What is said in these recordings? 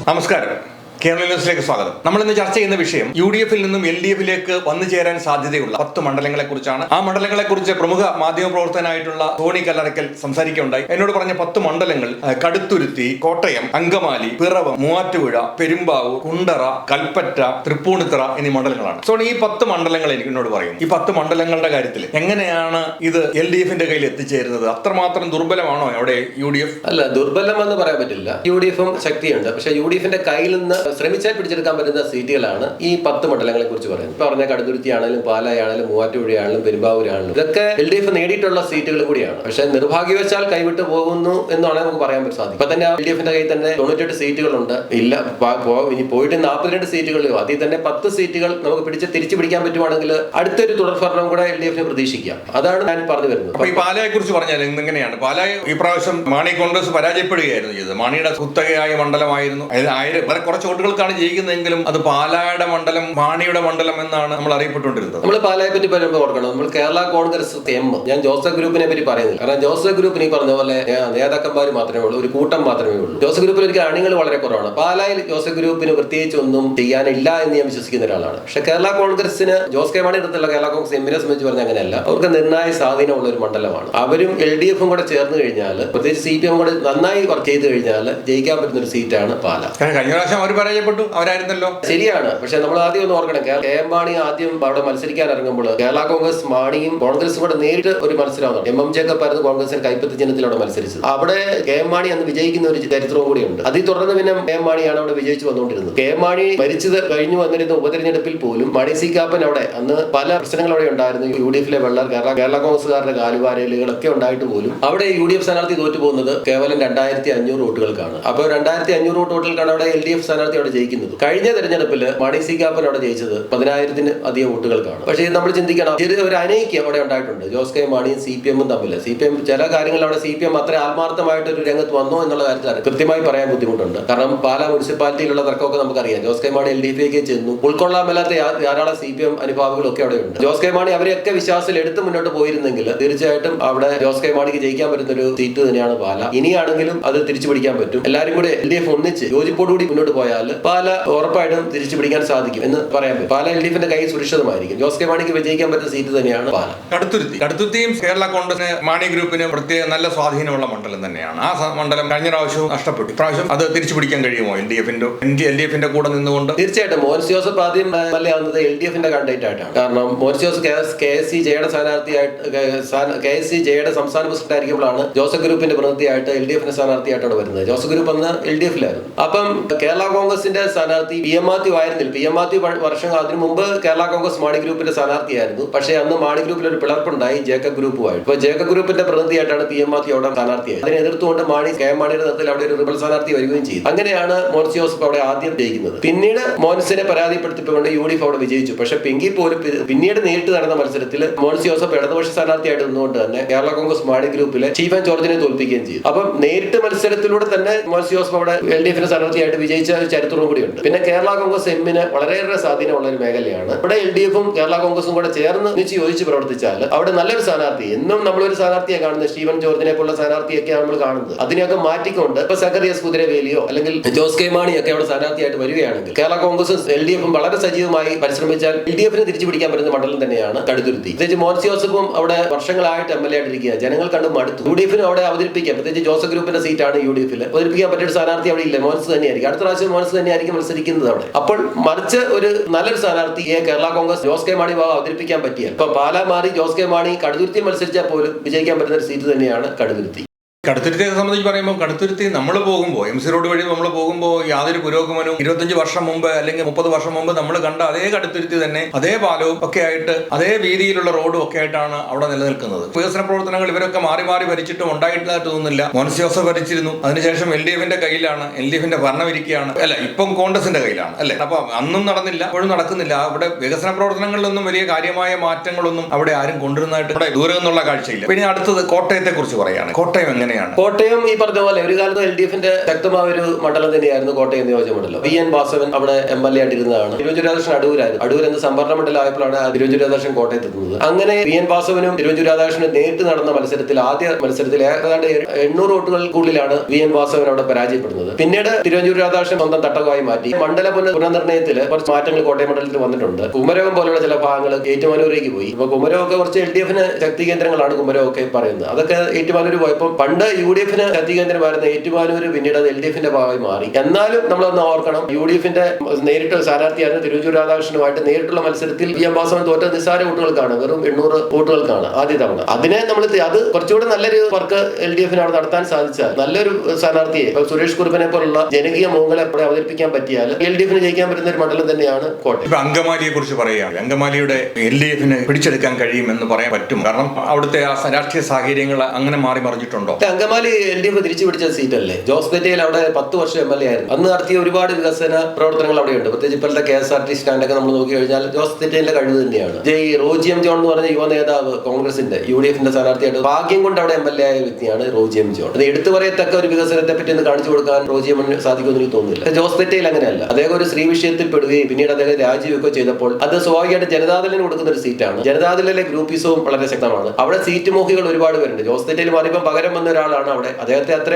നമസ്കാരം. കേരള ന്യൂസിലേക്ക് സ്വാഗതം. നമ്മൾ ഇന്ന് ചർച്ച ചെയ്യുന്ന വിഷയം UDF-ൽ നിന്നും LDF-ലേക്ക് വന്നു ചേരാൻ സാധ്യതയുള്ള 10 മണ്ഡലങ്ങളെ കുറിച്ചാണ്. ആ മണ്ഡലങ്ങളെ കുറിച്ച് പ്രമുഖ മാധ്യമ പ്രവർത്തകനായിട്ടുള്ള സോണി കല്ലറയ്ക്കൽ സംസാരിക്കുകയുണ്ടായി. എന്നോട് പറഞ്ഞ 10 മണ്ഡലങ്ങൾ കടുത്തുരുത്തി, കോട്ടയം, അങ്കമാലി, പിറവം, മൂവാറ്റുപുഴ, പെരുമ്പാവൂർ, കുണ്ടറ, കൽപ്പറ്റ, തൃപ്പൂണിത്തുറ എന്നീ മണ്ഡലങ്ങളാണ്. സോണി, ഈ 10 മണ്ഡലങ്ങൾ എന്നോട് പറയും. ഈ 10 മണ്ഡലങ്ങളുടെ കാര്യത്തിൽ എങ്ങനെയാണ് ഇത് LDF-ന്റെ കയ്യിൽ എത്തിച്ചേരുന്നത്? അത്രമാത്രം ദുർബലമാണോ അവിടെ UDF? അല്ല, ദുർബലമെന്ന് പറയാൻ പറ്റില്ല. UDF-ഉം ശക്തിയുണ്ട്. പക്ഷെ UDF-ന്റെ കയ്യിൽ നിന്ന് ശ്രമിച്ചാൽ പിടിച്ചെടുക്കാൻ പറ്റുന്ന സീറ്റുകളാണ് ഈ 10 മണ്ഡലങ്ങളെ കുറിച്ച് പറയുന്നത്. ഇപ്പൊ പറഞ്ഞ കടുത്തുരുത്തിയാണെങ്കിലും പാലായാണെങ്കിലും മൂവാറ്റുപുഴയാണെങ്കിലും പെരുമ്പാവൂരാണെങ്കിലും ഇതൊക്കെ LDF നേടിയിട്ടുള്ള സീറ്റുകൾ കൂടിയാണ്. പക്ഷെ നിർഭാഗ്യവശാൽ കൈവിട്ട് പോകുന്നു എന്നാണ് നമുക്ക് പറയാൻ സാധിക്കും. ഇപ്പൊ തന്നെ LDF-ന്റെ കയ്യിൽ തന്നെ 98 സീറ്റുകളുണ്ട്. ഇല്ല, ഇനി പോയിട്ട് 42 സീറ്റുകളിലോ അതിൽ തന്നെ 10 സീറ്റുകൾ നമുക്ക് തിരിച്ചു പിടിക്കാൻ പറ്റുവാണെങ്കിൽ അടുത്തൊരു തുടർഭരണം കൂടെ LDF-ന് പ്രതീക്ഷിക്കാം. അതാണ് ഞാൻ പറഞ്ഞു വരുന്നത്. അപ്പൊ ഈ പാലായെ കുറിച്ച് പറഞ്ഞാൽ എങ്ങനെയാണ്? പാലായ ഈ പ്രാവശ്യം മാണി കോൺഗ്രസ് പരാജയപ്പെടുകയായിരുന്നു ചെയ്തത്. മാണിയുടെ കുത്തകയായ മണ്ഡലമായിരുന്നു. അതായത് കുറച്ച് വോട്ടുകൾക്കാണ് ജയിക്കുന്നതെങ്കിലും അത് പാലായുടെ മണ്ഡലം, മാണിയുടെ മണ്ഡലം എന്നാണ് നമ്മൾ അറിയപ്പെട്ടുകൊണ്ടിരുന്നത്. നമ്മൾ പാലായെ പറ്റി പറയുമ്പോൾ ഓർക്കണം, നമ്മൾ കേരള കോൺഗ്രസ് ഞാൻ ജോസഫ് ഗ്രൂപ്പിനെ പറ്റി പറയുന്നില്ല. കാരണം ജോസഫ് ഗ്രൂപ്പിന് ഈ പറഞ്ഞ പോലെ നേതാക്കന്മാർ മാത്രമേ ഉള്ളൂ, ഒരു കൂട്ടം മാത്രമേ ഉള്ളൂ. ജോസഫ് ഗ്രൂപ്പിൽ ഒരിക്കലും അണികൾ വളരെ കുറവാണ്. പാലായിൽ ജോസഫ് ഗ്രൂപ്പിന് പ്രത്യേകിച്ച് ഒന്നും ചെയ്യാനില്ല എന്ന് ഞാൻ വിശ്വസിക്കുന്ന ഒരാളാണ്. പക്ഷെ കേരള കോൺഗ്രസിന് ജോസ് കെ മാണി എടുത്തുള്ള കേരള കോൺഗ്രസ് എമ്മിനെ സംബന്ധിച്ച് പറഞ്ഞാൽ അങ്ങനെയല്ല. അവർക്ക് നിർണായ സ്വാധീനമുള്ള ഒരു മണ്ഡലമാണ്. അവരും LDF-ഉം കൂടെ ചേർന്ന് കഴിഞ്ഞാൽ, പ്രത്യേകിച്ച് CPM കൂടെ നന്നായി വർക്ക് ചെയ്ത് കഴിഞ്ഞാൽ ജയിക്കാൻ പറ്റുന്ന ഒരു സീറ്റാണ് പാല. കഴിഞ്ഞ പ്രാവശ്യം അവർ പരാജയപ്പെട്ടു, അവരായിരുന്നല്ലോ. ശരിയാണ്. പക്ഷെ നമ്മൾ ആദ്യം ഒന്ന് ഓർക്കണം, KM മാണി ആദ്യം അവിടെ മത്സരിക്കാൻ ഇറങ്ങുമ്പോൾ കേരള കോൺഗ്രസ് മാണിയും കോൺഗ്രസും കൂടെ നേരിട്ട് ഒരു മത്സരമാണ്. MM ജേക്കബ് ആയിരുന്നു കോൺഗ്രസിന് കൈപ്പത്തി ചിഹ്നത്തിൽ അവിടെ മത്സരിച്ചത്. അവിടെ KM മാണി അന്ന് വിജയിക്കുന്ന ഒരു ചരിത്രവും കൂടിയുണ്ട്. അതിൽ തുടർന്ന് പിന്നെ KM മാണിയാണ് അവിടെ വിജയിച്ചു വന്നുകൊണ്ടിരുന്നത്. KM മാണി മരിച്ചത് കഴിഞ്ഞു വന്നിരുന്ന ഉപതെരഞ്ഞെടുപ്പിൽ പോലും മാണി സി കാപ്പൻ അവിടെ അന്ന് പല പ്രശ്നങ്ങൾ അവിടെ ഉണ്ടായിരുന്നു. UDF-ലെ വെള്ളർ, കേരള കോൺഗ്രസുകാരുടെ കാലുവാരലുകളൊക്കെ ഉണ്ടായിട്ട് പോലും അവിടെ UDF സ്ഥാനാർത്ഥി തോറ്റു പോകുന്നത് കേവലം 2500 വോട്ടുകൾക്കാണ്. അപ്പോൾ 2500 വോട്ടുകൾക്കാണ് അവിടെ LDF സ്ഥാനാർത്ഥി അവിടെ ജയിക്കുന്നത്. കഴിഞ്ഞ തെരഞ്ഞെടുപ്പിൽ മാണി സി കാപ്പൻ അവിടെ ജയിച്ചത് 10,000-ന് അധികം വോട്ടുകൾക്കാണ്. പക്ഷേ നമ്മൾ ചിന്തിക്കണം, ഒരു അനൈക്യം അവിടെ ഉണ്ടായിട്ടുണ്ട് ജോസ് കെ മാണിയും CPM-ഉം തമ്മിൽ. CPM ചില കാര്യങ്ങൾ അവിടെ CPM അത്ര ആത്മാർത്ഥമായിട്ട് ഒരു രംഗത്ത് വന്നോ എന്നുള്ള കാര്യത്തിൽ കൃത്യമായി പറയാൻ ബുദ്ധിമുട്ടുണ്ട്. കാരണം പാലാ മുനിസിപ്പാലിറ്റിയിലുള്ള തർക്കമൊക്കെ നമുക്കറിയാം. ജോസ് കെ മാണി LDF-ലേക്ക് ചെന്നു. ഉൾക്കൊള്ളാൻ മേലാത്ത ധാരാളം CPM അനുഭാവികളൊക്കെ അവിടെ ഉണ്ട്. ജോസ് കെ മാണി അവരെയൊക്കെ വിശ്വാസത്തിൽ എടുത്ത് മുന്നോട്ട് പോയിരുന്നെങ്കിൽ തീർച്ചയായിട്ടും അവിടെ ജോസ് കെ മാണിക്ക് ജയിക്കാൻ പറ്റുന്ന ഒരു സീറ്റ് തന്നെയാണ് പാല. ഇനിയാണെങ്കിലും അത് തിരിച്ചു പിടിക്കാൻ പറ്റും. എല്ലാവരും കൂടെ LDF ഒന്നിച്ച് യോജിപ്പോടുകൂടി മുന്നോട്ട് പോയാൽ പാല ഉറപ്പായിട്ടും തിരിച്ചു പിടിക്കാൻ സാധിക്കും എന്ന് പറയാൻ പറ്റും. പാല LDF-ന്റെ കൈ സുരക്ഷിതമായിരിക്കും. ജോസ് കെ മാണിക്ക് വിജയിക്കാൻ പറ്റുന്ന സീറ്റ് തന്നെയാണ് പാല. കടുത്തുരുത്തിയും കേരള കോൺഗ്രസിന് മാണി ഗ്രൂപ്പിന് പ്രത്യേക നല്ല സ്വാധീനമുള്ള മണ്ഡലം തന്നെയാണ്. ആ മണ്ഡലം കഴിഞ്ഞ പ്രാവശ്യവും നഷ്ടപ്പെട്ടു. ഇപ്രാവശ്യം അത് തിരിച്ചു പിടിക്കാൻ കഴിയുമോ LDF-ന്റെ കൂടെ നിന്നുകൊണ്ട്? തീർച്ചയായിട്ടും. മോൻസ് ജോസഫ് ആദ്യം ആവുന്നത് LDF-ന്റെ കാൻഡിഡേറ്റ് ആയിട്ടാണ്. കാരണം മോൻസ് ജോസഫ് KSC ജയയുടെ സ്ഥാനാർത്ഥിയായിട്ട് KSC ജയയുടെ സംസ്ഥാന പ്രസിഡന്റ് ആയിരിക്കുമ്പോഴാണ് ജോസഫ് ഗ്രൂപ്പിന്റെ പ്രതിനിധിയായിട്ട് LDF-ന്റെ സ്ഥാനാർത്ഥിയായിട്ടാണ് വരുന്നത്. ജോസഫ് ഗ്രൂപ്പ് അന്ന് LDF-ലായിരുന്നു. അപ്പം കേരള കോൺഗ്രസിന്റെ സ്ഥാനാർത്ഥി PM മാത്യു ആയിരുന്നില്ല. PM മാത്യു വർഷം അതിനു മുമ്പ് കേരള കോൺഗ്രസ് മാണി ഗ്രൂപ്പിന്റെ സ്ഥാനാർത്ഥിയായിരുന്നു. പക്ഷേ അന്ന് മാണി ഗ്രൂപ്പിൽ ഒരു പിളർപ്പുണ്ടായി ജേക്കബ് ഗ്രൂപ്പുമായിട്ട്. അപ്പോൾ ജേക്കബ് ഗ്രൂപ്പിന്റെ പ്രതിനിധിയായിട്ടാണ് PM മാത്യു അവിടെ സ്ഥാനാർത്ഥിയായി. അതിനെ എതിർത്തുകൊണ്ട് KM മാണിയുടെ നേതൃത്വത്തിൽ അവിടെ ഒരു റിബൽ സ്ഥാനാർത്ഥി വരികയും ചെയ്തു. അങ്ങനെയാണ് മോൻസ് ജോസഫ് അവിടെ ആദ്യം ജയിക്കുന്നത്. പിന്നീട് മോൻസിനെ പരാതിപ്പെടുത്തിക്കൊണ്ട് UDF അവിടെ വിജയിച്ചു. പക്ഷെ പെങ്കിൽ പോലും പിന്നീട് നേരിട്ട് നടന്ന മത്സരത്തിൽ മോൻസ് ജോസഫ് ഇടതുപക്ഷ സ്ഥാനാർത്ഥിയായിട്ട് നിന്നുകൊണ്ട് തന്നെ കേരള കോൺഗ്രസ് മാണി ഗ്രൂപ്പിലെ ചീഫ് ജോർജിനെ തോൽപ്പിക്കുകയും ചെയ്തു. അപ്പം നേരിട്ട് മത്സരത്തിലൂടെ തന്നെ മോൻസ് ജോസഫ് അവിടെ LDF-ന്റെ സ്ഥാനാർത്ഥിയായിട്ട് വിജയിച്ച ഒരു ചരിത്രവും കൂടിയുണ്ട്. പിന്നെ കേരള കോൺഗ്രസ് എമ്മിന് വളരെയേറെ സ്വാധീനമുള്ള ഒരു മേഖലയാണ്. ഇവിടെ LDF-ഉം കേരള കോൺഗ്രസും കൂടെ ചേർന്ന് യോജിച്ച് പ്രവർത്തിച്ചാൽ അവിടെ നല്ലൊരു സ്ഥാനാർത്ഥി, എന്നും നമ്മളൊരു സ്ഥാനാർത്ഥിയെ കാണുന്നത് സ്റ്റീവൻ ജോർജിനെ പോലുള്ള സ്ഥാനാർത്ഥിയൊക്കെയാണ് നമ്മൾ കാണുന്നത്. അതിനെയൊക്കെ മാറ്റിക്കൊണ്ട് ഇപ്പൊ സക്കറിയസ് കുതിരവേലിയോ അല്ലെങ്കിൽ ജോസ് കെ മാണിയൊക്കെ അവിടെ സ്ഥാനാർത്ഥിയായിട്ട് വരികയാണെങ്കിൽ കേരള കോൺഗ്രസും LDF-ഉം വളരെ സജീവമായി പരിശ്രമിച്ചാൽ LDF-ന് തിരിച്ചു പിടിക്കാൻ പറ്റുന്ന മണ്ഡലം തന്നെയാണ് കടുത്തുരുത്തി. പ്രത്യേകിച്ച് മോൻസ് ജോസഫും അവിടെ വർഷങ്ങളായിട്ട് MLA ആയിട്ടിരിക്കുക. ജനങ്ങൾ കണ്ട് മടുത്തു. UDF-ന് അവിടെ അവതരിപ്പിക്കാം. പ്രത്യേകിച്ച് ജോസഫ് ഗ്രൂപ്പിന്റെ സീറ്റാണ് UDF-ൽ അവതരിപ്പിക്കാൻ പറ്റിയ സ്ഥാനാർത്ഥി അവിടെ ഇല്ല. മോൻസ് തന്നെയായിരിക്കും. അടുത്ത പ്രാവശ്യം മോൻസ് തന്നെയായിരിക്കും മത്സരിക്കുന്നത് അവിടെ. അപ്പോൾ മറിച്ച് ഒരു നല്ലൊരു സ്ഥാനാർത്ഥിയെ കേരള കോൺഗ്രസ് ജോസ് കെ മാണി അവതരിപ്പിക്കാൻ പറ്റിയാൽ ഇപ്പൊ പാലാ മാറി ജോസ് കെ മാണി കടുത്തുരുത്തി മത്സരിച്ചാൽ പോലും വിജയിക്കാൻ പറ്റുന്ന ഒരു സീറ്റ് തന്നെയാണ് കടുത്തുരുത്തി. കടുത്തുരുത്തിയെ സംബന്ധിച്ച് പറയുമ്പോൾ കടുത്തുരുത്തി നമ്മൾ പോകുമ്പോൾ MC റോഡ് വഴി നമ്മൾ പോകുമ്പോൾ യാതൊരു പുരോഗമനവും 25 വർഷം മുമ്പ് അല്ലെങ്കിൽ 30 വർഷം മുമ്പ് നമ്മൾ കണ്ട അതേ കടുത്തുരുത്തി തന്നെ അതേ പാലവും ഒക്കെ ആയിട്ട് അതേ വീതിയിലുള്ള റോഡും ഒക്കെ ആയിട്ടാണ് അവിടെ നിലനിൽക്കുന്നത്. വികസന പ്രവർത്തനങ്ങൾ ഇവരൊക്കെ മാറി മാറി ഭരിച്ചിട്ടും ഉണ്ടായിട്ടായിട്ട് തോന്നുന്നില്ല. മോൻസ് ജോസഫ് ഭരിച്ചിരുന്നു. അതിനുശേഷം LDF-ന്റെ കയ്യിലാണ്, LDF-ന്റെ ഭരണം ഇരിക്കുകയാണ്. അല്ല, ഇപ്പം കോൺഗ്രസിന്റെ കയ്യിലാണ് അല്ലെ. അപ്പൊ അന്നും നടന്നില്ല, ഇപ്പോഴും നടക്കുന്നില്ല. അവിടെ വികസന പ്രവർത്തനങ്ങളിലൊന്നും വലിയ കാര്യമായ മാറ്റങ്ങളൊന്നും അവിടെ ആരും കൊണ്ടുവരുന്നതായിട്ട് ഇവിടെ ദൂരെ നിന്നുള്ള കാഴ്ചയില്ല. പിന്നെ അടുത്തത് കോട്ടയത്തെ കുറിച്ച് പറയാണ്. കോട്ടയം എങ്ങനെയാണ് തന്നെയാണ്. കോട്ടയം ഈ പറഞ്ഞ പോലെ ഒരു കാലത്ത് LDFന്റെ ശക്തമായ ഒരു മണ്ഡലം തന്നെയായിരുന്നു കോട്ടയം നിയോജക മണ്ഡലം. VN വാസവൻ അവിടെ MLA ആയിട്ടിരുന്നതാണ്. തിരുവഞ്ചൂർ രാധാകൃഷ്ണൻ അടൂരായിരുന്നു. അടൂർ എന്ന സംവരണ മണ്ഡലം ആയപ്പോഴാണ് തിരുവഞ്ചൂർ രാധാകൃഷ്ണൻ കോട്ടയത്ത് എത്തുന്നത്. അങ്ങനെ VN വാസവനും തിരുവഞ്ചൂർ രാധാകൃഷ്ണനും നേരിട്ട് നടന്ന ആദ്യ മത്സരത്തിൽ ഏതാണ്ട് 800 വോട്ടുകൾ കൂടുതലാണ് VN വാസവൻ അവിടെ പരാജയപ്പെടുന്നത്. പിന്നീട് തിരുവഞ്ചൂർ രാധാകൃഷ്ണൻ സ്വന്തം തട്ടകമായി മാറ്റി. മണ്ഡല പുനർനിർണയത്തിൽ കുറച്ച് മാറ്റങ്ങൾ കോട്ടയം മണ്ഡലത്തിൽ വന്നിട്ടുണ്ട്. കുമരകം പോലുള്ള ചില ഭാഗങ്ങൾ ഏറ്റുമാനൂരേക്ക് പോയി. ഇപ്പൊ കുമരകമൊക്കെ കുറച്ച് LDFന് ശക്തി കേന്ദ്രങ്ങളാണ് കുമരകമൊക്കെ പറയുന്നത്. അതൊക്കെ ഏറ്റുമാനൂർ പോയപ്പോൾ പണ്ട് UDFന് ശക്തി കേന്ദ്രമായിരുന്ന ഏറ്റുമാനൂർ പിന്നീട് അത് LDFന്റെ ഭാഗമായി മാറി. എന്നാലും നമ്മളൊന്ന് ഓർക്കണം, UDFന്റെ നേരിട്ട് സ്ഥാനാർത്ഥിയായിരുന്നു തിരുവഞ്ചൂർ രാധാകൃഷ്ണനുമായിട്ട് നേരിട്ടുള്ള മത്സരത്തിൽ VN വാസവൻ തോറ്റ നിസ്സാര വോട്ടുകൾക്കാണ്, വെറും 800 വോട്ടുകൾക്കാണ് ആദ്യ തവണ. അതിനെ അത് കുറച്ചുകൂടി നല്ലൊരു വർക്ക് LDFന് അവിടെ നടത്താൻ സാധിച്ചാൽ, നല്ലൊരു സ്ഥാനാർത്ഥിയെ സുരേഷ് കുറുപ്പിനെ പോലുള്ള ജനകീയ മുഖങ്ങളെ അവിടെ അവതരിപ്പിക്കാൻ പറ്റിയാൽ LDFന് ജയിക്കാൻ പറ്റുന്ന ഒരു മണ്ഡലം തന്നെയാണ് കോട്ടയം. അങ്കമാലിയെ കുറിച്ച് പറയുകയാണ്. അങ്കമാലിയുടെ LDFന് പിടിച്ചെടുക്കാൻ കഴിയുമെന്ന് പറയാൻ പറ്റും. കാരണം അവിടുത്തെ ആ രാഷ്ട്രീയ സാഹചര്യങ്ങൾ അങ്ങനെ മാറി മറിഞ്ഞിട്ടുണ്ടോ? അങ്കമാലി LDF തിരിച്ചു പിടിച്ച സീറ്റല്ലേ. ജോസ് തെറ്റയിൽ അവിടെ 10 വർഷം MLA ആയിരുന്നു. അന്ന് നടത്തിയ ഒരുപാട് വികസന പ്രവർത്തനങ്ങൾ അവിടെയുണ്ട്. പ്രത്യേകിച്ച് ഇപ്പോഴത്തെ KSRT സ്റ്റാൻഡൊക്കെ നമ്മൾ നോക്കി കഴിഞ്ഞാൽ ജോസ് തെറ്റയിലെ കഴിവ് തന്നെയാണ്. റോജി എം ജോൺ എന്ന് പറഞ്ഞ യുവ നേതാവ്, കോൺഗ്രസിന്റെ UDFന്റെ സ്ഥാനാർത്ഥിയായിട്ട് ഭാഗ്യം കൊണ്ട് അവിടെ MLA ആയ വ്യക്തിയാണ് റോജി എം ജോൺ. അത് എടുത്തു പറയത്തക്ക ഒരു വികസനത്തെ പറ്റി ഒന്ന് കാണിച്ചു കൊടുക്കാൻ റോജി എമ്മിന് സാധിക്കുമെന്ന് എനിക്ക് തോന്നുന്നില്ല. ജോസ് തെറ്റയിൽ അങ്ങനെയല്ല. അദ്ദേഹം ഒരു സ്ത്രീ വിഷയത്തിൽ പെടുകയും പിന്നീട് അദ്ദേഹം രാജിവെക്കുകയോ ചെയ്തപ്പോൾ അത് സ്വാഭാവികമായിട്ട് ജനതാദളിന് കൊടുക്കുന്ന ഒരു സീറ്റാണ്. ജനതാദളിലെ ഗ്രൂപ്പിസവും വളരെ ശക്തമാണ്. അവിടെ സീറ്റ് മോഹികൾ ഒരുപാട് പേരുണ്ട്. ജോസ് തെറ്റയിൽ മാറിയപ്പോൾ പകരം വന്ന ഒരാളാണ് അവിടെ. അദ്ദേഹത്തെ അത്ര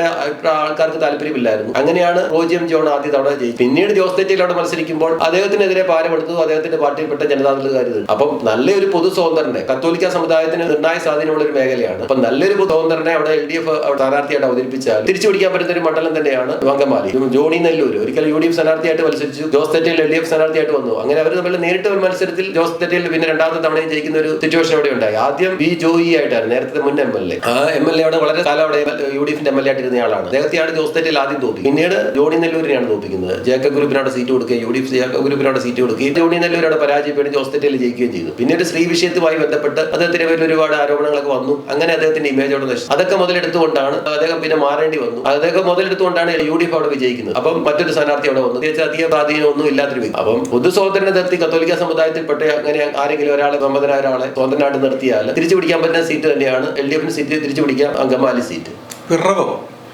ആൾക്കാർക്ക് താല്പര്യമില്ലായിരുന്നു. അങ്ങനെയാണ് റോജി എം ജോൺ ആദ്യ തവണ ജയിച്ചത്. പിന്നീട് ജോസ് തെറ്റയിൽ അവിടെ മത്സരിക്കുമ്പോൾ അദ്ദേഹത്തിനെതിരെ പാരമെടുത്തു അദ്ദേഹത്തിന്റെ പാർട്ടിയിൽപ്പെട്ട ജനതാദളുകാർ. അപ്പം നല്ലൊരു പൊതു സ്വതന്ത്രനെ, കത്തോലിക്ക സമുദായത്തിന് നിർണായ സ്വാധീനമുള്ള ഒരു മേഖലയാണ്. അപ്പൊ നല്ലൊരു സ്വതന്ത്രനെ അവിടെ LDF സ്ഥാനാർത്ഥിയായിട്ട് അവതരിപ്പിച്ചാൽ തിരിച്ചു പിടിക്കാൻ പറ്റുന്ന ഒരു മണ്ഡലം തന്നെയാണ് അങ്കമാലി. ജോണി നെല്ലൂർ ഒരിക്കൽ UDF സ്ഥാനാർത്ഥിയായിട്ട് മത്സരിച്ചു, ജോസ് തെറ്റയിൽ LDF സ്ഥാനാർത്ഥിയായിട്ട് വന്നു. അങ്ങനെ അവർ തമ്മിൽ നേരിട്ട് ഒരു മത്സരത്തിൽ ജോസ് തെറ്റയിൽ പിന്നെ രണ്ടാമത്തെ തവണയും ജയിക്കുന്ന ഒരു സിറ്റുവേഷൻ അവിടെ ഉണ്ടായി. ആദ്യം V ജോയി ആയിട്ടായിരുന്നു നേരത്തെ മുൻ MLA. ആ MLA അവിടെ വളരെ കാലം അവിടെ UDFന്റെ MLA ആയിട്ടിരുന്ന ആളാണ്. അദ്ദേഹത്തെയാണ് ജോസ് തെറ്റയിൽ ആദ്യം തോപ്പിക്കുന്നത്. പിന്നീട് ജോണി നെല്ലൂരിനെയാണ് തോപ്പിക്കുന്നത്. ജേക്കബ് ഗ്രൂപ്പിനോട് സീറ്റ് കൊടുക്കുകയും UDF ജേക്കബ് ഗ്രൂപ്പിനോട് സീറ്റ് കൊടുക്കുകയും ജോണി നെല്ലൂരോട് പരാജയപ്പെടുത്തി ജോസ് തെറ്റയിൽ ജയിക്കുകയും ചെയ്തു. പിന്നീട് സ്ത്രീ വിഷയത്തുമായി ബന്ധപ്പെട്ട് അദ്ദേഹത്തിന് പേരിൽ ഒരുപാട് ആരോപണങ്ങളൊക്കെ വന്നു. അങ്ങനെ അദ്ദേഹത്തിന്റെ ഇമേജ് അവിടെ നശിച്ചു. അതൊക്കെ മുതലെടുത്തുകൊണ്ടാണ് അദ്ദേഹം പിന്നെ മാറേണ്ടി വന്നു. അദ്ദേഹം മുതലെടുത്തുകൊണ്ടാണ് UDF അവിടെ വിജയിക്കുന്നത്. അപ്പം മറ്റൊരു സ്ഥാനാർത്ഥി അവിടെ വന്നു. അധിക സ്വാധീനം ഒന്നും ഇല്ലാത്തൊരു വ്യക്തി. അപ്പം പൊതു സ്വതന്ത്രനെ നിർത്തി കത്തോലിക്ക സമുദായത്തിൽപ്പെട്ട അങ്ങനെ ആരെങ്കിലും ഒരാളെ സമ്പന്നനായ ഒരാളെ സ്വതന്ത്രനായിട്ട് നിർത്തിയാൽ തിരിച്ചു പിടിക്കാൻ പറ്റുന്ന സീറ്റ് തന്നെയാണ് LDFന് സീറ്റ് തിരിച്ചു പിടിക്കാം അങ്കമാലി സീറ്റ്.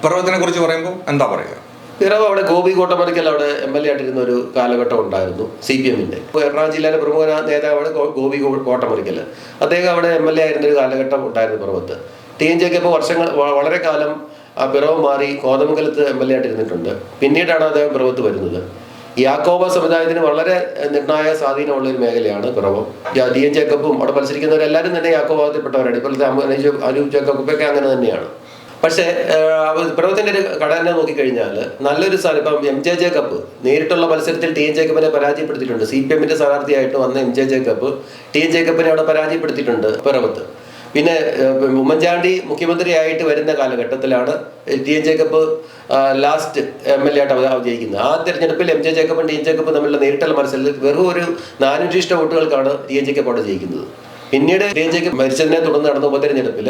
പിറവത്തിനെ കുറിച്ച് പറയുമ്പോൾ എന്താ പറയുക? പിറവ് അവിടെ ഗോപി കോട്ടമറിക്കൽ അവിടെ MLA ആയിട്ടിരുന്ന ഒരു കാലഘട്ടം ഉണ്ടായിരുന്നു CPMന്റെ. എറണാകുളം ജില്ലയിലെ പ്രമുഖ നേതാവാണ് ഗോപി കോട്ടമറിക്കൽ. അദ്ദേഹം അവിടെ MLA ആയിരുന്ന ഒരു കാലഘട്ടം ഉണ്ടായിരുന്നു പിറവത്ത്. TN ജേക്കബ് വളരെ കാലം പിറവ് മാറി കോതമംഗലത്ത് MLA ആയിട്ടിരുന്നിട്ടുണ്ട്. പിന്നീടാണ് അദ്ദേഹം പിറവത്ത് വരുന്നത്. യാക്കോബ സമുദായത്തിന് വളരെ നിർണായക സ്വാധീനമുള്ള ഒരു മേഖലയാണ് പിറവം. TN ജേക്കബും അവിടെ മത്സരിക്കുന്നവരെല്ലാവരും തന്നെ യാക്കോബാദത്തിൽപ്പെട്ടവരാണ്. ഇപ്പോഴത്തെ അനൂപ് ജേക്കബൊക്കെ അങ്ങനെ തന്നെയാണ്. പക്ഷേ പിറവത്തിന്റെ ഒരു ഘടന നോക്കിക്കഴിഞ്ഞാൽ നല്ലൊരു സ്ഥാനം. ഇപ്പം MJ ജേക്കബ് നേരിട്ടുള്ള മത്സരത്തിൽ TN ജേക്കബിനെ പരാജയപ്പെടുത്തിയിട്ടുണ്ട്. CPMന്റെ സ്ഥാനാർത്ഥിയായിട്ട് വന്ന MJ ജേക്കബ് TN ജേക്കബിനെ അവിടെ പരാജയപ്പെടുത്തിയിട്ടുണ്ട് പിറവത്ത്. പിന്നെ ഉമ്മൻചാണ്ടി മുഖ്യമന്ത്രിയായിട്ട് വരുന്ന കാലഘട്ടത്തിലാണ് TN ജേക്കബ് ലാസ്റ്റ് MLA ആയിട്ട് ജയിക്കുന്നത്. ആ തെരഞ്ഞെടുപ്പിൽ MJ ജേക്കബും TN ജേക്കബും തമ്മിലുള്ള നേരിട്ടുള്ള മത്സരത്തിൽ വെറും ഒരു 400 വോട്ടുകൾക്കാണ് TN ജേക്കബ് അവിടെ ജയിക്കുന്നത്. പിന്നീട് TN ജേക്കബ് മരിച്ചതിനെ തുടർന്ന് നടന്ന ഉപതെരഞ്ഞെടുപ്പിൽ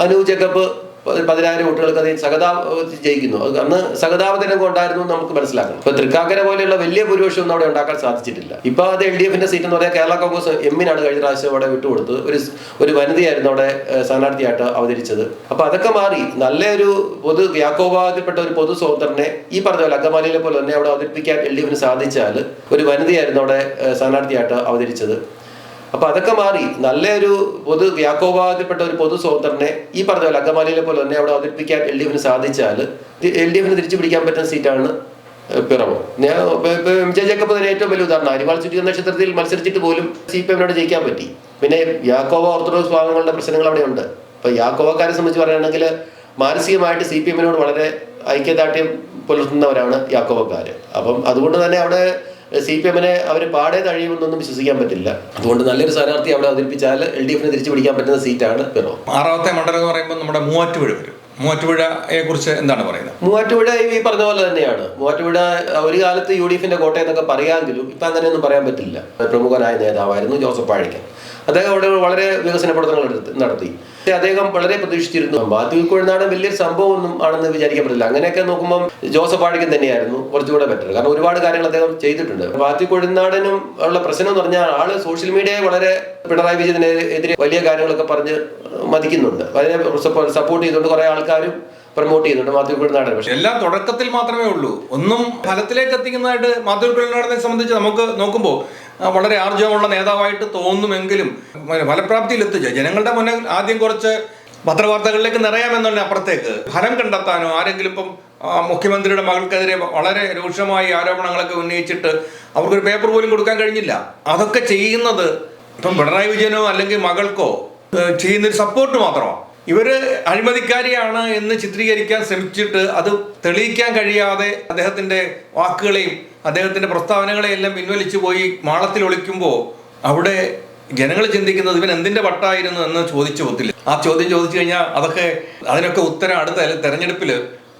അനൂപ് ജേക്കബ് 10,000 വോട്ടുകൾക്ക് അത് ജയിക്കുന്നു. അന്ന് സഹതാപത്തിനൊക്കെ ഉണ്ടായിരുന്നു നമുക്ക് മനസ്സിലാക്കണം. ഇപ്പൊ തൃക്കാക്കര പോലെയുള്ള വലിയ ഭൂരിപക്ഷം ഒന്നും അവിടെ ഉണ്ടാക്കാൻ സാധിച്ചിട്ടില്ല. ഇപ്പൊ അത് LDFന്റെ സീറ്റ് എന്ന് പറഞ്ഞാൽ കേരള കോൺഗ്രസ് എമ്മിനാണ് കഴിഞ്ഞ പ്രാവശ്യം അവിടെ വിട്ടുകൊടുത്തത്. ഒരു വനിതയായിരുന്നു അവിടെ സ്ഥാനാർത്ഥിയായിട്ട് അവതരിച്ചത്. അപ്പൊ അതൊക്കെ മാറി നല്ലൊരു യാക്കോബാദത്തിൽപ്പെട്ട ഒരു പൊതു സ്വതന്ത്രനെ ഈ പറഞ്ഞ പോലെ അങ്കമാലിയിലെ പോലെ തന്നെ അവിടെ അവതരിപ്പിക്കാൻ LDFന് സാധിച്ചാൽ ഒരു വനിതയായിരുന്നു അവിടെ സ്ഥാനാർത്ഥിയായിട്ട് അവതരിച്ചത്. അപ്പൊ അതൊക്കെ മാറി നല്ലൊരു യാക്കോബാദത്തിൽപ്പെട്ട ഒരു പൊതു സ്വതന്ത്രനെ ഈ പറഞ്ഞ പോലെ അങ്കമാലിയിലെ പോലെ തന്നെ അവിടെ അവതരിപ്പിക്കാൻ LDFന് സാധിച്ചാൽ LDFന് തിരിച്ചു പിടിക്കാൻ പറ്റുന്ന സീറ്റാണ് പിറവം. MJ ജേക്കബ് തന്നെ ഏറ്റവും വലിയ ഉദാഹരണം. അരിവാൾ ചുറ്റിക നക്ഷത്രത്തിൽ മത്സരിച്ചിട്ട് പോലും CPMനോട് ജയിക്കാൻ പറ്റി. പിന്നെ യാക്കോബ ഓർത്തഡോക്സ് ഭാഗങ്ങളുടെ പ്രശ്നങ്ങൾ അവിടെ ഉണ്ട്. ഇപ്പൊ യാക്കോബക്കാരെ സംബന്ധിച്ച് പറയുകയാണെങ്കിൽ മാനസികമായിട്ട് CPMനോട് വളരെ ഐക്യദാർഢ്യം പുലർത്തുന്നവരാണ് യാക്കോബക്കാര്. അപ്പം അതുകൊണ്ട് തന്നെ അവിടെ CPMനെ അവർ പാടെ തഴിയുമെന്നൊന്നും വിശ്വസിക്കാൻ പറ്റില്ല. അതുകൊണ്ട് നല്ലൊരു സ്ഥാനാർത്ഥി അവിടെ അവതരിപ്പിച്ചാൽ LDFന് തിരിച്ചു പിടിക്കാൻ പറ്റുന്ന സീറ്റാണ് പിറവം. 6ാമത്തെ മണ്ഡലം എന്ന് പറയുമ്പോൾ നമ്മുടെ മൂവാറ്റുപുഴ വരും. മൂവാറ്റുപുഴയെ കുറിച്ച് എന്താണ് പറയുന്നത്? മൂവാറ്റുപുഴ ഈ പറഞ്ഞ പോലെ തന്നെയാണ്. മൂവാറ്റുപുഴ ഒരു കാലത്ത് UDFന്റെ കോട്ടയം എന്നൊക്കെ പറയാമെങ്കിലും ഇപ്പൊ അങ്ങനെയൊന്നും പറയാൻ പറ്റില്ല. പ്രമുഖനായ നേതാവായിരുന്നു ജോസഫ് വാഴക്കൻ. അദ്ദേഹം അവിടെ വളരെ വികസന പ്രവർത്തനങ്ങൾ നടത്തി. അദ്ദേഹം വളരെ പ്രതീക്ഷിച്ചിരുന്നു. മാത്യു കുഴൽനാടൻ വലിയൊരു സംഭവം ഒന്നും ആണെന്ന് വിചാരിക്കാൻ പറ്റില്ല. അങ്ങനെയൊക്കെ നോക്കുമ്പോൾ ജോസഫ് വാഴക്കൻ തന്നെയായിരുന്നു കുറച്ചുകൂടെ ബെറ്റർ. കാരണം ഒരുപാട് കാര്യങ്ങൾ അദ്ദേഹം ചെയ്തിട്ടുണ്ട്. മാത്യു കുഴൽനാടനും ഉള്ള പ്രശ്നം എന്ന് പറഞ്ഞാൽ ആള് സോഷ്യൽ മീഡിയയെ വളരെ പിണറായി വിജയനെതിരെ വലിയ കാര്യങ്ങളൊക്കെ പറഞ്ഞ് മതിക്കുന്നുണ്ട്. അതിനെ സപ്പോർട്ട് ചെയ്തുകൊണ്ട് കുറെ ആൾക്കാരും പ്രൊമോട്ട് ചെയ്യുന്നുണ്ട് മാത്യു കുഴൽനാടൻ. പക്ഷേ എല്ലാം തുടക്കത്തിൽ മാത്രമേ ഉള്ളൂ. ഒന്നും ഫലത്തിലേക്ക് എത്തിക്കുന്നതായിട്ട് മാത്യു കുഴൽനാടനെ സംബന്ധിച്ച് നമുക്ക് നോക്കുമ്പോൾ വളരെ ആർജവമുള്ള നേതാവായിട്ട് തോന്നുമെങ്കിലും ഫലപ്രാപ്തിയിൽ എത്തിച്ച ജനങ്ങളുടെ മുന്നിൽ ആദ്യം കുറച്ച് പത്രവാർത്തകളിലേക്ക് നിറയാമെന്നുണ്ട്, അപ്പുറത്തേക്ക് ഫലം കണ്ടെത്താനോ ആരെങ്കിലും ഇപ്പം മുഖ്യമന്ത്രിയുടെ മകൾക്കെതിരെ വളരെ രൂക്ഷമായി ആരോപണങ്ങളൊക്കെ ഉന്നയിച്ചിട്ട് അവർക്കൊരു പേപ്പർ പോലും കൊടുക്കാൻ കഴിഞ്ഞില്ല. അതൊക്കെ ചെയ്യുന്നത് ഇപ്പം പിണറായി വിജയനോ അല്ലെങ്കിൽ മകൾക്കോ ചെയ്യുന്നൊരു സപ്പോർട്ട് മാത്രമാണ്. ഇവര് അഴിമതിക്കാരിയാണ് എന്ന് ചിത്രീകരിക്കാൻ ശ്രമിച്ചിട്ട് അത് തെളിയിക്കാൻ കഴിയാതെ അദ്ദേഹത്തിന്റെ വാക്കുകളെയും അദ്ദേഹത്തിന്റെ പ്രസ്താവനകളെയും എല്ലാം പിൻവലിച്ചു പോയി മാളത്തിൽ ഒളിക്കുമ്പോൾ അവിടെ ജനങ്ങൾ ചിന്തിക്കുന്നത് ഇവൻ എന്തിന്റെ വട്ടായിരുന്നു എന്ന് ചോദിച്ചു പോത്തില്ല. ആ ചോദ്യം ചോദിച്ചു കഴിഞ്ഞാൽ അതിനൊക്കെ ഉത്തരം അടുത്ത തെരഞ്ഞെടുപ്പിൽ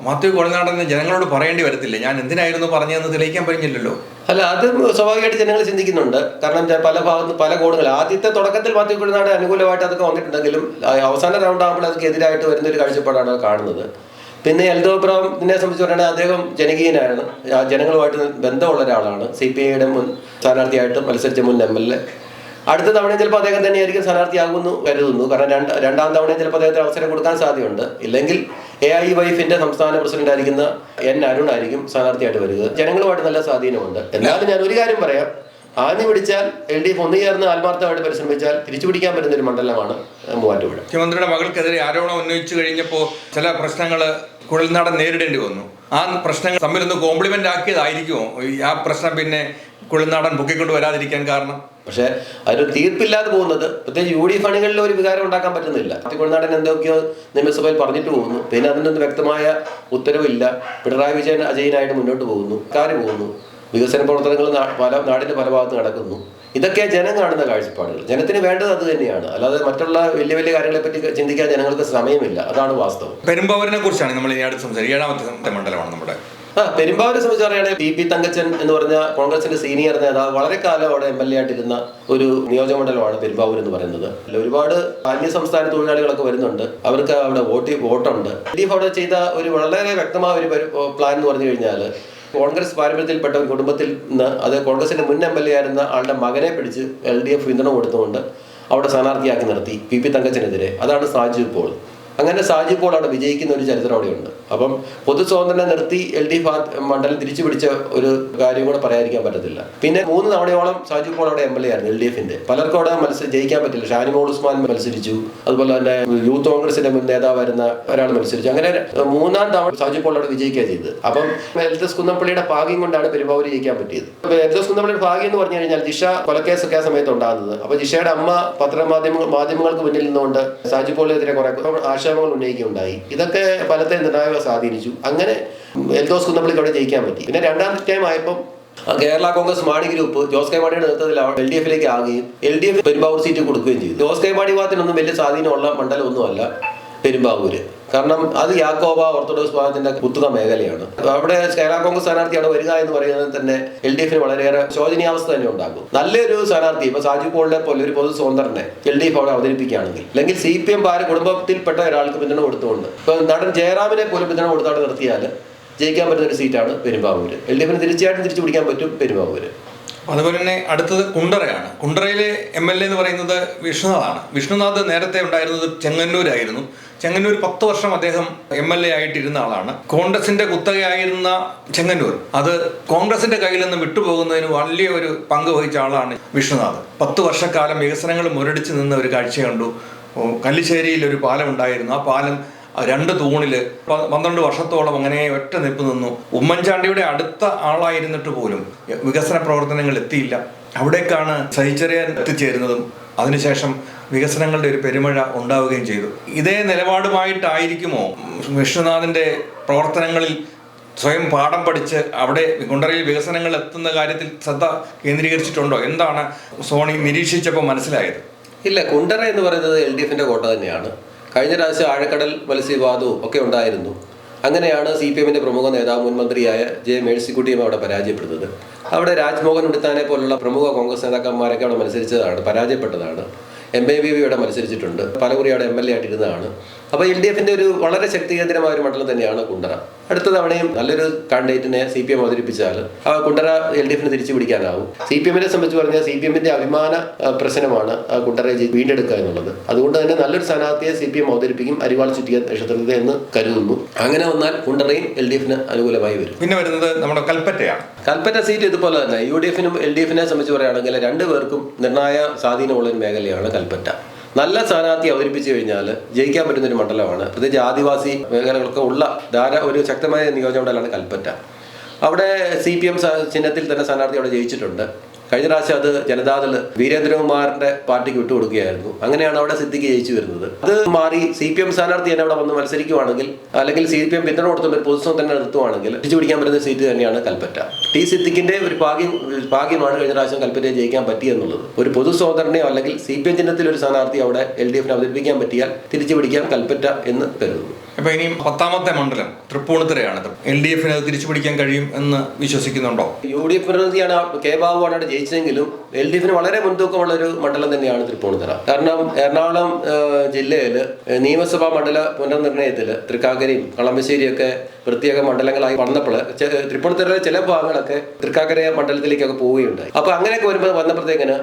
മാത്യു കുഴൽനാടന് ജനങ്ങളോട് പറയേണ്ടി വരത്തില്ല, ഞാൻ എന്തിനായിരുന്നു പറഞ്ഞതെന്ന് തെളിയിക്കാൻ കഴിഞ്ഞില്ലല്ലോ. അല്ല, അത് സ്വാഭാവികമായിട്ട് ജനങ്ങൾ ചിന്തിക്കുന്നുണ്ട്. കാരണം പല ഭാഗത്ത് പല കോണുകൾ ആദ്യത്തെ തുടക്കത്തിൽ മാത്യു കുഴൽനാടൻ അനുകൂലമായിട്ട് അതൊക്കെ വന്നിട്ടുണ്ടെങ്കിലും അവസാന റൗണ്ട് ആകുമ്പോൾ അതൊക്കെ എതിരായിട്ട് വരുന്നൊരു കാഴ്ചപ്പാടാണ് കാണുന്നത്. പിന്നെ എൽദോ എബ്രഹാമിനെ സംബന്ധിച്ച് പറയുകയാണെങ്കിൽ അദ്ദേഹം ജനകീയനാണ്, ജനങ്ങളുമായിട്ട് ബന്ധമുള്ള ഒരാളാണ്. CPIയുടെ മുൻ സ്ഥാനാർത്ഥിയായിട്ട് മത്സരിച്ച മുൻ MLA. അടുത്ത തവണയും ചിലപ്പോൾ അദ്ദേഹം തന്നെയായിരിക്കും സ്ഥാനാർത്ഥിയാകുമെന്ന് കരുതുന്നു. കാരണം രണ്ടാം തവണയും ചിലപ്പോൾ അദ്ദേഹത്തിന് അവസരം കൊടുക്കാൻ സാധ്യതയുണ്ട്. ഇല്ലെങ്കിൽ AIYFന്റെ സംസ്ഥാന പ്രസിഡന്റ് ആയിരിക്കുന്ന N അരുൺ ആയിരിക്കും സ്ഥാനാർത്ഥിയായിട്ട് വരിക. ജനങ്ങളുമായിട്ട് നല്ല സ്വാധീനമുണ്ട്. എന്നാലും ഞാൻ ഒരു കാര്യം പറയാം, ആഞ്ഞു പിടിച്ചാൽ LDF ഒന്നു ചേർന്ന് ആത്മാർത്ഥമായിട്ട് പരിശ്രമിച്ചാൽ തിരിച്ചു പിടിക്കാൻ പറ്റുന്ന ഒരു മണ്ഡലമാണ് മൂവാറ്റുപുഴ. മുഖ്യമന്ത്രിയുടെ മകൾക്കെതിരെ ആരോപണം ഉന്നയിച്ചു കഴിഞ്ഞപ്പോൾ ചില പ്രശ്നങ്ങൾ കുഴൽനാടൻ നേരിടേണ്ടി വന്നു. ആ പ്രശ്നങ്ങൾ തമ്മിലൊന്ന് കോംപ്ലിമെന്റ് ആക്കിയതായിരിക്കുമോ ആ പ്രശ്നം പിന്നെ കുഴൽനാടൻ പൊക്കിക്കൊണ്ട് വരാതിരിക്കാൻ കാരണം? പക്ഷേ അതിനൊരു തീർപ്പില്ലാതെ പോകുന്നത് പ്രത്യേകിച്ച് UDF അണികളിൽ ഒരു വികാരം ഉണ്ടാക്കാൻ പറ്റുന്നില്ല. കുഴൽനാടൻ എന്തൊക്കെയോ നിയമസഭയിൽ പറഞ്ഞിട്ട് പോകുന്നു, പിന്നെ അതിനൊന്നും വ്യക്തമായ ഉത്തരവില്ല. പിണറായി വിജയൻ അജയനായിട്ട് മുന്നോട്ട് പോകുന്നു, കാര്യം പോകുന്നു, വികസന പ്രവർത്തനങ്ങൾ നാടിന്റെ പല ഭാഗത്ത് നടക്കുന്നു. ഇതൊക്കെ ജനം കാണുന്ന കാഴ്ചപ്പാടുകൾ. ജനത്തിന് വേണ്ടത് അത് തന്നെയാണ്, അല്ലാതെ മറ്റുള്ള വലിയ വലിയ കാര്യങ്ങളെ പറ്റി ചിന്തിക്കാൻ ജനങ്ങൾക്ക് സമയമില്ല. അതാണ് വാസ്തവം. പെരുമ്പാവൂരിനെ കുറിച്ചാണ് നമ്മൾ ഈ അടുത്ത് സംസാരിക്കുക. 7ാമത്തെ മണ്ഡലമാണ് നമ്മുടെ. പെരുമ്പാവൂരെ സംബന്ധിച്ച് പറയുകയാണെങ്കിൽ PP തങ്കച്ചൻ എന്ന് പറഞ്ഞ കോൺഗ്രസിന്റെ സീനിയർ നേതാവ് വളരെ കാലം അവിടെ MLA ആയിട്ടിരുന്ന ഒരു നിയോജകമണ്ഡലമാണ് പെരുമ്പാവൂർ എന്ന് പറയുന്നത്. ഒരുപാട് അന്യ സംസ്ഥാന തൊഴിലാളികളൊക്കെ വരുന്നുണ്ട്, അവർക്ക് അവിടെ വോട്ടുണ്ട്. LDF അവിടെ ചെയ്ത ഒരു വളരെ വ്യക്തമായ ഒരു പ്ലാൻ എന്ന് പറഞ്ഞു കഴിഞ്ഞാൽ കോൺഗ്രസ് പാരമ്പര്യത്തിൽപ്പെട്ട ഒരു കുടുംബത്തിൽ നിന്ന് അത് കോൺഗ്രസിന്റെ മുൻ MLA ആയിരുന്ന ആളുടെ മകനെ പിടിച്ച് LDF പിന്തുണ കൊടുത്തുകൊണ്ട് അവിടെ സ്ഥാനാർത്ഥിയാക്കി നിർത്തി PP തങ്കച്ചനെതിരെ. അതാണ് സാജു പോൾ. അങ്ങനെ സാജു പോൾ അവിടെ വിജയിക്കുന്ന ഒരു ചരിത്രം അവിടെയുണ്ട്. അപ്പം പൊതു സ്വാതന്ത്ര്യം നിർത്തി LDF മണ്ഡലം തിരിച്ചു പിടിച്ച ഒരു കാര്യം കൂടെ പറയാതിരിക്കാൻ പറ്റത്തില്ല. പിന്നെ 3 തവണയോളം സാജു പോൾ അവിടെ MLA ആയിരുന്നു LDFന്റെ. പലർക്കും അവിടെ ജയിക്കാൻ പറ്റില്ല. ഷാനിമോൾ ഉസ്മാൻ മത്സരിച്ചു, അതുപോലെ തന്നെ യൂത്ത് കോൺഗ്രസിന്റെ മുൻ നേതാവായിരുന്ന ഒരാൾ മത്സരിച്ചു. അങ്ങനെ 3ാം തവണ സാജു പോൾ അവിടെ വിജയിക്കുക ചെയ്തത്. അപ്പം എൽദോസ് കുന്നപ്പള്ളിയുടെ ഭാഗ്യം കൊണ്ടാണ് പെരുമ്പാവൂർ ജയിക്കാൻ പറ്റിയത്. എൽദോസ് കുന്നപ്പള്ളിയുടെ ഭാഗ്യം എന്ന് പറഞ്ഞു കഴിഞ്ഞാൽ ജിഷ കൊലക്കേസൊക്കെ ആ സമയത്ത് ഉണ്ടാകുന്നത്. അപ്പൊ ജിഷയുടെ അമ്മ മാധ്യമങ്ങൾക്ക് മുന്നിൽ നിന്നുകൊണ്ട് സാജു പോളിനെതിരെ കുറെ ആക്ഷേപങ്ങൾ ഉന്നയിക്കുകയുണ്ടായി. ഇതൊക്കെ ഫലത്തെ നിർണായക സ്വാധീനിച്ചു. അങ്ങനെ എൽദോസ് കുന്നപ്പള്ളിക്ക് അവിടെ ജയിക്കാൻ പറ്റി. പിന്നെ 2ാം ടൈം ആയപ്പോൾ കേരള കോൺഗ്രസ് മാണി ഗ്രൂപ്പ് ജോസ് കെ മാണിയുടെ നേതൃത്വത്തിൽ LDFിലേക്ക് ആകുകയും LDF പെരുമ്പാവൂർ സീറ്റ് കൊടുക്കുകയും ചെയ്തു. ജോസ് കെ മാണി വിഭാഗത്തിനൊന്നും വലിയ സ്വാധീനമുള്ള മണ്ഡലമൊന്നുമല്ല പെരുമ്പാവൂര്. കാരണം അത് യാക്കോബ ഓർത്തഡോക്സ് വിഭാഗത്തിന്റെ കുത്തുക മേഖലയാണ്. അവിടെ കേരള കോൺഗ്രസ് സ്ഥാനാർത്ഥിയാണ് വരിക എന്ന് പറയുന്നത് തന്നെ LDFന് വളരെയേറെ ശോചനീയാവസ്ഥ തന്നെ ഉണ്ടാകും. നല്ലൊരു സ്ഥാനാർത്ഥി ഇപ്പൊ സാജു പോളിനെ പോലെ ഒരു പൊതു സ്വതന്ത്രനെ LDF അവിടെ അവതരിപ്പിക്കുകയാണെങ്കിൽ, അല്ലെങ്കിൽ CPM കുടുംബത്തിൽപ്പെട്ട ഒരാൾക്ക് പിന്തുണ കൊടുത്തുകൊണ്ട് ഇപ്പൊ നടൻ ജയറാമിനെ പോലും പിന്തുണ കൊടുത്തവിടെ നിർത്തിയാൽ ജയിക്കാൻ പറ്റുന്ന ഒരു സീറ്റാണ് പെരുമ്പാവൂര്. LDFന് തീർച്ചയായിട്ടും തിരിച്ചു പിടിക്കാൻ പറ്റും പെരുമ്പാവൂര്. അതുപോലെ തന്നെ അടുത്തത് കുണ്ടറയാണ്. കുണ്ടറയിലെ MLA എന്ന് പറയുന്നത് വിഷ്ണുനാഥാണ്. വിഷ്ണുനാഥ് നേരത്തെ ഉണ്ടായിരുന്നത് ചെങ്ങന്നൂരായിരുന്നു. ചെങ്ങന്നൂർ 10 വർഷം അദ്ദേഹം MLA ആയിട്ടിരുന്ന ആളാണ്. കോൺഗ്രസിന്റെ കുത്തകയായിരുന്ന ചെങ്ങന്നൂർ അത് കോൺഗ്രസിന്റെ കയ്യിൽ നിന്ന് വിട്ടുപോകുന്നതിന് വലിയ ഒരു പങ്ക് വഹിച്ച ആളാണ് വിഷ്ണുനാഥ്. 10 വർഷക്കാലം വികസനങ്ങൾ മുരടിച്ചു നിന്ന ഒരു കാഴ്ച കണ്ടു. കല്ലിശ്ശേരിയിൽ ഒരു പാലം ഉണ്ടായിരുന്നു. ആ പാലം 2 തൂണില് 12 വർഷത്തോളം അങ്ങനെ ഒറ്റ നിൽപ്പ് നിന്നു. ഉമ്മൻചാണ്ടിയുടെ അടുത്ത ആളായിരുന്നിട്ട് പോലും വികസന പ്രവർത്തനങ്ങൾ എത്തിയില്ല. അവിടേക്കാണ് സഹിച്ചറിയാൻ എത്തിച്ചേരുന്നതും അതിനുശേഷം വികസനങ്ങളുടെ ഒരു പെരുമഴ ഉണ്ടാവുകയും ചെയ്തു. ഇതേ നിലപാടുമായിട്ടായിരിക്കുമോ വിഷ്ണുനാഥിന്റെ പ്രവർത്തനങ്ങളിൽ സ്വയം പാഠം പഠിച്ച് അവിടെ കുണ്ടറയിൽ വികസനങ്ങൾ എത്തുന്ന കാര്യത്തിൽ ശ്രദ്ധ കേന്ദ്രീകരിച്ചിട്ടുണ്ടോ? എന്താണ് സോണി നിരീക്ഷിച്ചപ്പോൾ മനസ്സിലായത്? ഇല്ല, കുണ്ടറ എന്ന് പറയുന്നത് LDFന്റെ കോട്ട തന്നെയാണ്. കഴിഞ്ഞ പ്രാവശ്യം ആഴക്കടൽ മത്സ്യവിവാദവും ഒക്കെ ഉണ്ടായിരുന്നു. അങ്ങനെയാണ് CPMന്റെ പ്രമുഖ നേതാവ് മുൻ മന്ത്രിയായ J. മേഴ്സിക്കുട്ടിയും അവിടെ പരാജയപ്പെടുന്നത്. അവിടെ രാജ്മോഹൻ ഉണ്ണിത്താനെ പോലുള്ള പ്രമുഖ കോൺഗ്രസ് നേതാക്കന്മാരൊക്കെ അവിടെ മത്സരിച്ചതാണ്, പരാജയപ്പെട്ടതാണ്. MAVV ഇവിടെ മത്സരിച്ചിട്ടുണ്ട്, പലകുറി അവിടെ MLA ആയിട്ടിരുന്നതാണ്. അപ്പോൾ LDFന്റെ ഒരു വളരെ ശക്തികേന്ദ്രമായ ഒരു മണ്ഡലം തന്നെയാണ് കുണ്ടറ. അടുത്ത തവണയും നല്ലൊരു കാൻഡിഡേറ്റിനെ CPM അവതരിപ്പിച്ചാൽ ആ കുണ്ടറ LDFന് തിരിച്ചു പിടിക്കാനാവും. CPMനെ സംബന്ധിച്ച് പറഞ്ഞാൽ CPMന്റെ അഭിമാന പ്രശ്നമാണ് കുണ്ടറയെ വീണ്ടെടുക്കുക എന്നുള്ളത്. അതുകൊണ്ട് തന്നെ നല്ലൊരു സ്ഥാനാർത്ഥിയെ CPM അവതരിപ്പിക്കും അരിവാൾ ചുറ്റിയ നക്ഷത്രത്തെ എന്ന് കരുതുന്നു. അങ്ങനെ വന്നാൽ കുണ്ടറയും LDFന് അനുകൂലമായി വരും. പിന്നെ വരുന്നത് നമ്മുടെ കൽപ്പറ്റയാണ്. കൽപ്പറ്റ സീറ്റ് ഇതുപോലെ തന്നെ UDFനും LDFനെ സംബന്ധിച്ച് പറയുകയാണെങ്കിൽ രണ്ടുപേർക്കും നിർണായക സ്വാധീനമുള്ള ഒരു മേഖലയാണ് കൽപ്പറ്റ. നല്ല സ്ഥാനാർത്ഥി അവതരിപ്പിച്ചു കഴിഞ്ഞാൽ ജയിക്കാൻ പറ്റുന്ന ഒരു മണ്ഡലമാണ്. പ്രത്യേകിച്ച് ആദിവാസി മേഖലകളൊക്കെ ഉള്ള ഒരു ശക്തമായ നിയോജകമണ്ഡലമാണ് കൽപ്പറ്റ. അവിടെ CPM ചിഹ്നത്തിൽ തന്നെ സ്ഥാനാർത്ഥി അവിടെ ജയിച്ചിട്ടുണ്ട്. കഴിഞ്ഞ പ്രാവശ്യം അത് ജനതാദൾ വീരേന്ദ്രകുമാറിന്റെ പാർട്ടിക്ക് വിട്ടുകൊടുക്കുകയായിരുന്നു. അങ്ങനെയാണ് അവിടെ സിദ്ദിഖ് ജയിച്ചു വരുന്നത്. അത് മാറി CPM സ്ഥാനാർത്ഥി തന്നെ അവിടെ വന്ന് മത്സരിക്കുവാണെങ്കിൽ, അല്ലെങ്കിൽ CPM പിന്തുണ കൊടുത്തും ഒരു പൊതുസ്ഥലം തന്നെ നിർത്തുവാണെങ്കിൽ തിരിച്ചു പിടിക്കാൻ പറ്റുന്ന സീറ്റ് തന്നെയാണ് കൽപ്പറ്റ. സിദ്ദിഖിന്റെ ഒരു ഭാഗ്യമാണ് കഴിഞ്ഞ പ്രാവശ്യം കൽപ്പറ്റയെ ജയിക്കാൻ പറ്റിയെന്നുള്ളത്. ഒരു പൊതു സഹോദരനെയോ അല്ലെങ്കിൽ CPM ചിഹ്നത്തിൽ ഒരു സ്ഥാനാർത്ഥി അവിടെ LDFന് അവതരിപ്പിക്കാൻ പറ്റിയാൽ തിരിച്ചു പിടിക്കാൻ കൽപ്പറ്റ എന്ന് കരുതുന്നു. അപ്പൊ ഇനി 10ാമത്തെ മണ്ഡലം തൃപ്പൂണിത്തുറയാണ്. LDFന് അത് തിരിച്ചു പിടിക്കാൻ കഴിയും എന്ന് വിശ്വസിക്കുന്നുണ്ടോ? UDF പ്രതിനിധിയാണ് K. ബാബുവാണ് അവിടെ ജയിച്ചതെങ്കിലും LDFന് വളരെ മുൻതൂക്കമുള്ള ഒരു മണ്ഡലം തന്നെയാണ് തൃപ്പൂണിത്തുറ. കാരണം എറണാകുളം ജില്ലയിൽ നിയമസഭാ മണ്ഡല പുനർനിർണയത്തിൽ തൃക്കാക്കരയും കളമശ്ശേരിയും ഒക്കെ പ്രത്യേക മണ്ഡലങ്ങളായി വന്നപ്പോൾ തൃപ്പൂണിത്തുറയിലെ ചില ഭാഗങ്ങളൊക്കെ തൃക്കാക്കര മണ്ഡലത്തിലേക്കൊക്കെ പോവുകയുണ്ടായി. അപ്പൊ അങ്ങനെയൊക്കെ വന്നപ്പോഴത്തേക്കിന്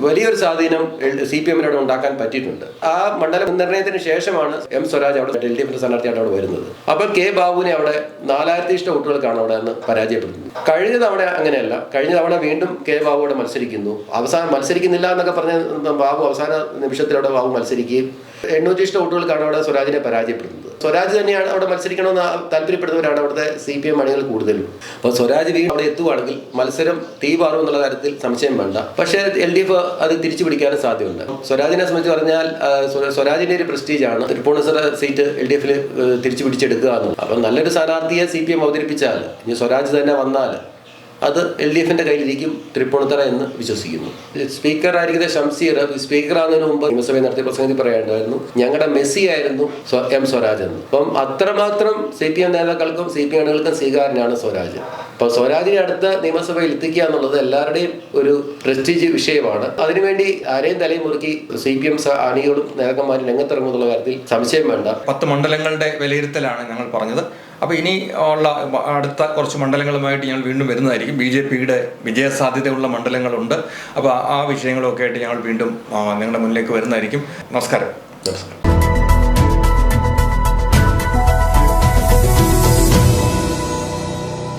വലിയൊരു സ്വാധീനം CPMനോട് ഉണ്ടാക്കാൻ പറ്റിയിട്ടുണ്ട്. ആ മണ്ഡല നിർണയത്തിന് ശേഷമാണ് M. സ്വരാജ് അവിടെ LDFന്റെ സ്ഥാനാർത്ഥിയാണ് അവിടെ വരുന്നത്. അപ്പോൾ K. ബാബുവിനെ അവിടെ 4000 വോട്ടുകൾക്കാണ് അവിടെ നിന്ന് പരാജയപ്പെടുന്നത്. കഴിഞ്ഞ തവണ അങ്ങനെയല്ല. കഴിഞ്ഞ തവണ വീണ്ടും K. ബാബു അവിടെ മത്സരിക്കുന്നു. അവസാനം മത്സരിക്കുന്നില്ല എന്നൊക്കെ പറഞ്ഞ ബാബു അവസാന നിമിഷത്തിൽ അവിടെ ബാബു മത്സരിക്കുകയും 800 വോട്ടുകൾക്കാണ് അവിടെ സ്വരാജിനെ പരാജയപ്പെടുന്നത്. സ്വരാജ് തന്നെയാണ് അവിടെ മത്സരിക്കണമെന്ന് താല്പര്യപ്പെടുന്നവരാണ് അവിടുത്തെ CPM അണികൾ കൂടുതലും. അപ്പോൾ സ്വരാജ് വീണ്ടും അവിടെ എത്തുകയാണെങ്കിൽ മത്സരം തീപാറും എന്നുള്ള കാര്യത്തിൽ സംശയം വേണ്ട. പക്ഷേ LDF അത് തിരിച്ചു പിടിക്കാനും സാധ്യതയുണ്ട്. സ്വരാജിനെ സംബന്ധിച്ച് പറഞ്ഞാൽ സ്വരാജിന്റെ ഒരു പ്രസ്റ്റീജാണ് തൃപ്പൂണിത്തുറ സീറ്റ് LDFൽ തിരിച്ചു പിടിച്ചെടുക്കുക എന്നുള്ളത്. അപ്പം നല്ലൊരു സ്ഥാനാർത്ഥിയെ CPM അവതരിപ്പിച്ചാൽ ഇനി സ്വരാജ് തന്നെ വന്നാൽ അത് LDFന്റെ കയ്യിലിരിക്കും തൃപ്പൂണിത്തുറ എന്ന് വിശ്വസിക്കുന്നു. സ്പീക്കർ ആയിരിക്കുന്ന ഷംസീർ സ്പീക്കർ ആകുന്നതിന് മുമ്പ് നിയമസഭയിൽ നടത്തിയ പ്രസംഗത്തിൽ പറയേണ്ടതായിരുന്നു ഞങ്ങളുടെ മെസ്സി ആയിരുന്നു M. സ്വരാജ് എന്ന്. അപ്പം അത്രമാത്രം CPM നേതാക്കൾക്കും CPM അണികൾക്കും സ്വീകാര്യനാണ് സ്വരാജ്. അപ്പോൾ സ്വരാജിനെ അടുത്ത നിയമസഭയിൽ എത്തിക്കുക എന്നുള്ളത് എല്ലാവരുടെയും ഒരു പ്രസ്റ്റീജ് വിഷയമാണ്. അതിനുവേണ്ടി ആരെയും തലയും മുറുക്കി CPM അണികളും നേതാക്കന്മാരും രംഗത്തിറങ്ങുന്നുള്ള കാര്യത്തിൽ സംശയം വേണ്ട. 10 മണ്ഡലങ്ങളുടെ വിലയിരുത്തലാണ് ഞങ്ങൾ പറഞ്ഞത്. അപ്പോൾ ഇനി ഉള്ള അടുത്ത കുറച്ച് മണ്ഡലങ്ങളുമായിട്ട് ഞങ്ങൾ വീണ്ടും വരുന്നതായിരിക്കും. BJPയുടെ വിജയസാധ്യതയുള്ള മണ്ഡലങ്ങളുണ്ട്. അപ്പോൾ ആ വിഷയങ്ങളൊക്കെ ആയിട്ട് ഞങ്ങൾ വീണ്ടും നിങ്ങളുടെ മുന്നിലേക്ക് വരുന്നതായിരിക്കും. നമസ്കാരം.